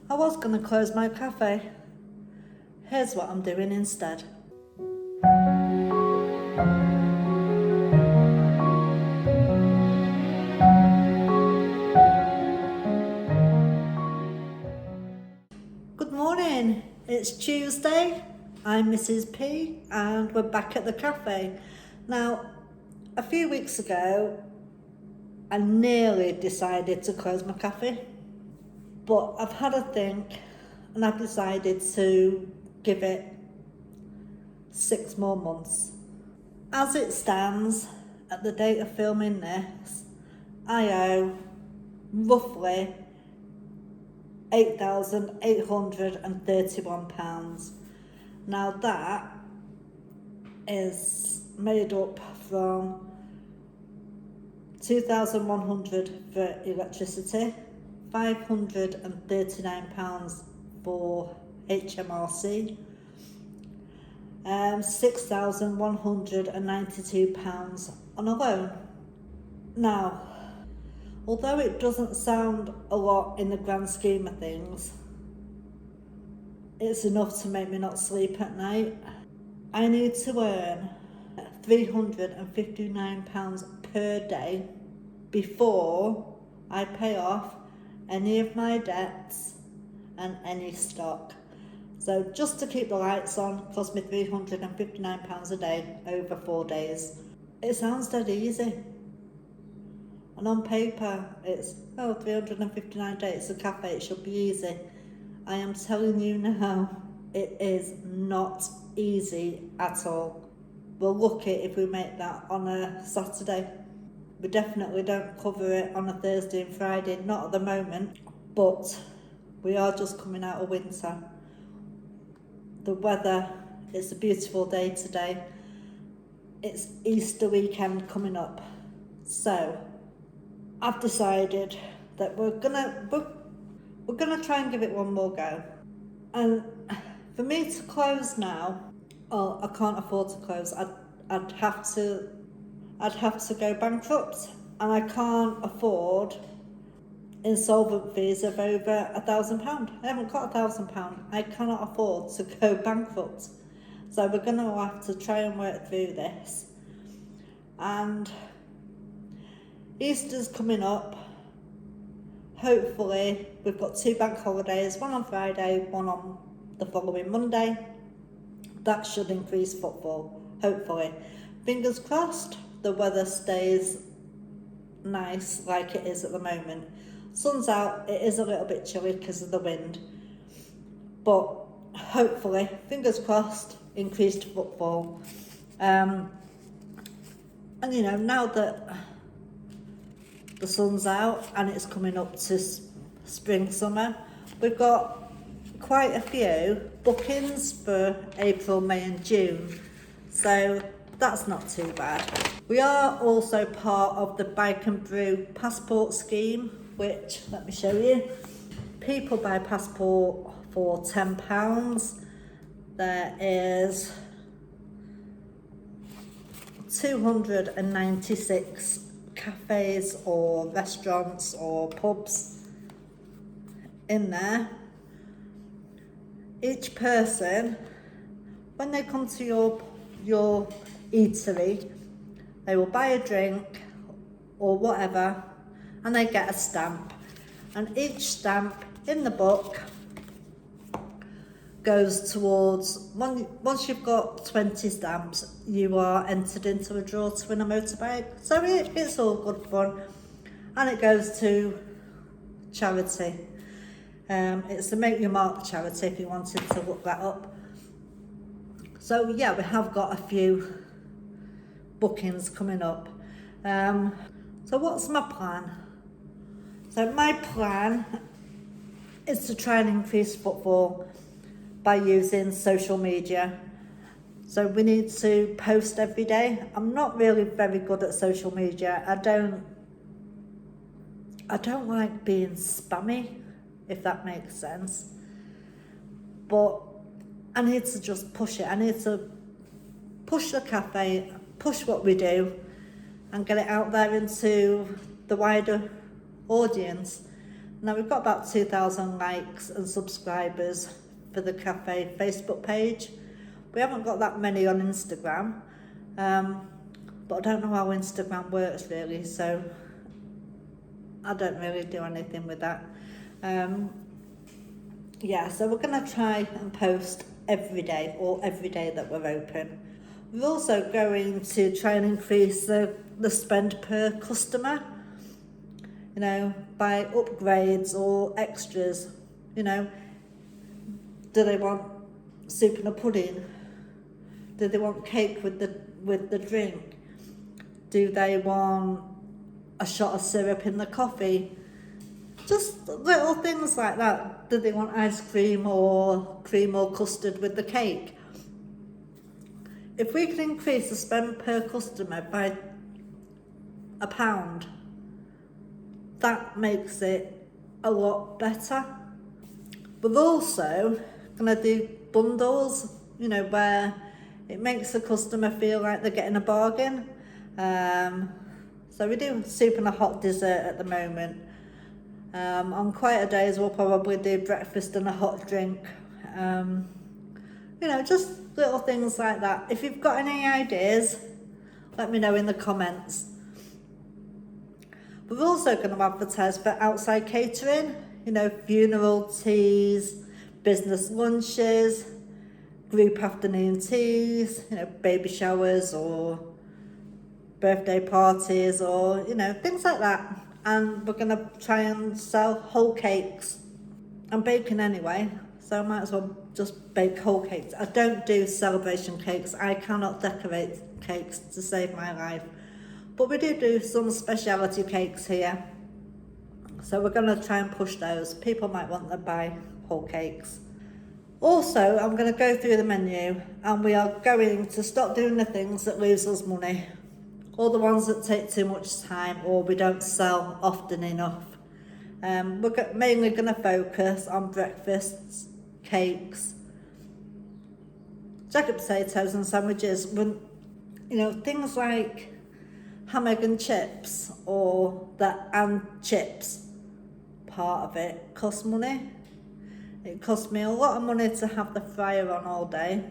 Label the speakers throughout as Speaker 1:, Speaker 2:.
Speaker 1: I was going to close my cafe. Here's what I'm doing instead. Good morning, it's Tuesday. I'm Mrs. P and we're back at the cafe. Now, a few weeks ago, I nearly decided to close my cafe, but I've had a think and I've decided to give it 6 more months. As it stands, at the date of filming this, I owe roughly £8,831. Now that is made up from £2,100 for electricity, £539 for HMRC, £6,192 on a loan. Now, although it doesn't sound a lot in the grand scheme of things, it's enough to make me not sleep at night. I need to earn £359 per day before I pay off any of my debts and any stock. So just to keep the lights on cost me £359 a day over 4 days. It sounds dead easy. And on paper, it's, 359 days, it's a cafe, it should be easy. I am telling you now, it is not easy at all. We're lucky if we make that on a Saturday. We definitely don't cover it on a Thursday and Friday, not at the moment, but we are just coming out of winter. The weather, it's a beautiful day today. It's Easter weekend coming up. So, I've decided that we're gonna try and give it one more go. And for me to close now, I can't afford to close. I'd have to go bankrupt, and I can't afford insolvent fees of over £1,000. I haven't got £1,000. I cannot afford to go bankrupt. So we're gonna have to try and work through this. And Easter's coming up. Hopefully, we've got 2 bank holidays, one on Friday, one on the following Monday. That should increase footfall, hopefully. Fingers crossed, the weather stays nice like it is at the moment. Sun's out, it is a little bit chilly because of the wind. But hopefully, fingers crossed, increased footfall. And you know, now that the sun's out and it's coming up to spring, summer, we've got quite a few bookings for April, May and June, so that's not too bad. We are also part of the Bike and Brew passport scheme, which, let me show you. People buy passport for £10. There is 296 cafes or restaurants or pubs in there. Each person, when they come to your eatery, they will buy a drink or whatever and they get a stamp, and each stamp in the book goes towards, once you've got 20 stamps, you are entered into a draw to win a motorbike. So it's all good fun, and it goes to charity. It's the Make Your Mark charity if you wanted to look that up. So yeah, we have got a few bookings coming up. So what's my plan? So my plan is to try and increase footfall by using social media. So we need to post every day. I'm not really very good at social media. I don't like being spammy, if that makes sense. But I need to just push it. I need to push the cafe, push what we do, and get it out there into the wider audience. Now we've got about 2,000 likes and subscribers for the cafe Facebook page. We haven't got that many on Instagram, but I don't know how Instagram works really, so I don't really do anything with that. Yeah, so we're going to try and post every day, or every day that we're open. We're also going to try and increase the spend per customer, you know, by upgrades or extras. You know, do they want soup and a pudding? Do they want cake with the drink? Do they want a shot of syrup in the coffee? Just little things like that. Do they want ice cream or custard with the cake? If we can increase the spend per customer by £1, that makes it a lot better. We're also going to do bundles, you know, where it makes the customer feel like they're getting a bargain. So we do soup and a hot dessert at the moment. On quieter days we'll probably do breakfast and a hot drink. You know, just little things like that. If you've got any ideas, let me know in the comments. We're also going to advertise for outside catering, you know, funeral teas, business lunches, group afternoon teas, you know, baby showers or birthday parties, or, you know, things like that. And we're going to try and sell whole cakes. I'm baking anyway, so I might as well just bake whole cakes. I don't do celebration cakes. I cannot decorate cakes to save my life. But we do some speciality cakes here. So we're going to try and push those. People might want to buy whole cakes. Also, I'm going to go through the menu, and we are going to stop doing the things that lose us money. All the ones that take too much time or we don't sell often enough. We're mainly going to focus on breakfasts, cakes, jacket potatoes and sandwiches. When, you know, things like ham, egg and chips, or the and chips part of it costs money. It costs me a lot of money to have the fryer on all day.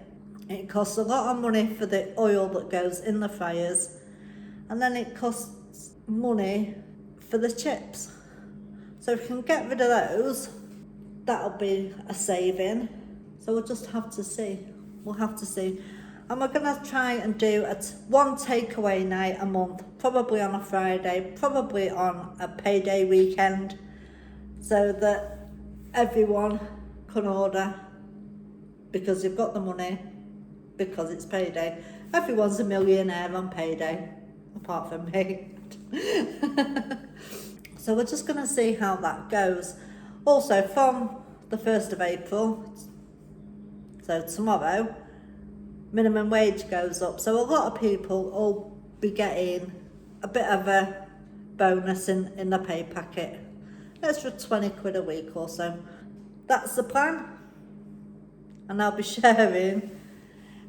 Speaker 1: It costs a lot of money for the oil that goes in the fryers. And then it costs money for the chips. So if we can get rid of those, that'll be a saving. So we'll just have to see. We'll have to see. And we're going to try and do one takeaway night a month, probably on a Friday, probably on a payday weekend, so that everyone can order because you've got the money, because it's payday. Everyone's a millionaire on payday, apart from me. So we're just going to see how that goes. Also, from the 1st of April, so tomorrow, minimum wage goes up. So a lot of people will be getting a bit of a bonus in the pay packet. Extra 20 quid a week or so. That's the plan. And I'll be sharing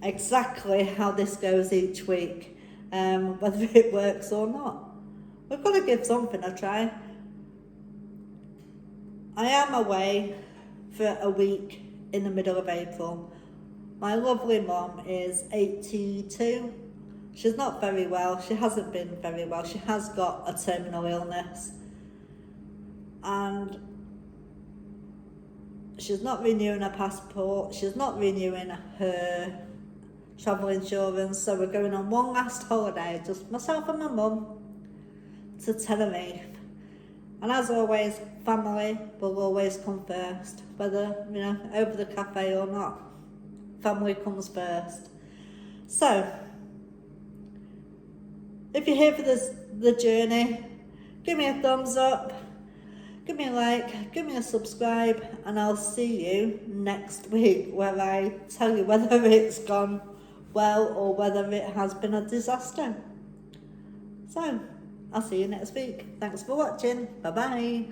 Speaker 1: exactly how this goes each week, whether it works or not. We've got to give something a try. I am away for a week in the middle of April. My lovely mum is 82. She's not very well. She hasn't been very well. She has got a terminal illness. And she's not renewing her passport. She's not renewing her travel insurance. So we're going on one last holiday, just myself and my mum, to Tenerife. And as always, family will always come first, whether, you know, over the cafe or not. Family comes first. So, if you're here for the journey, give me a thumbs up, give me a like, give me a subscribe, and I'll see you next week where I tell you whether it's gone well or whether it has been a disaster. So, I'll see you next week. Thanks for watching. Bye bye.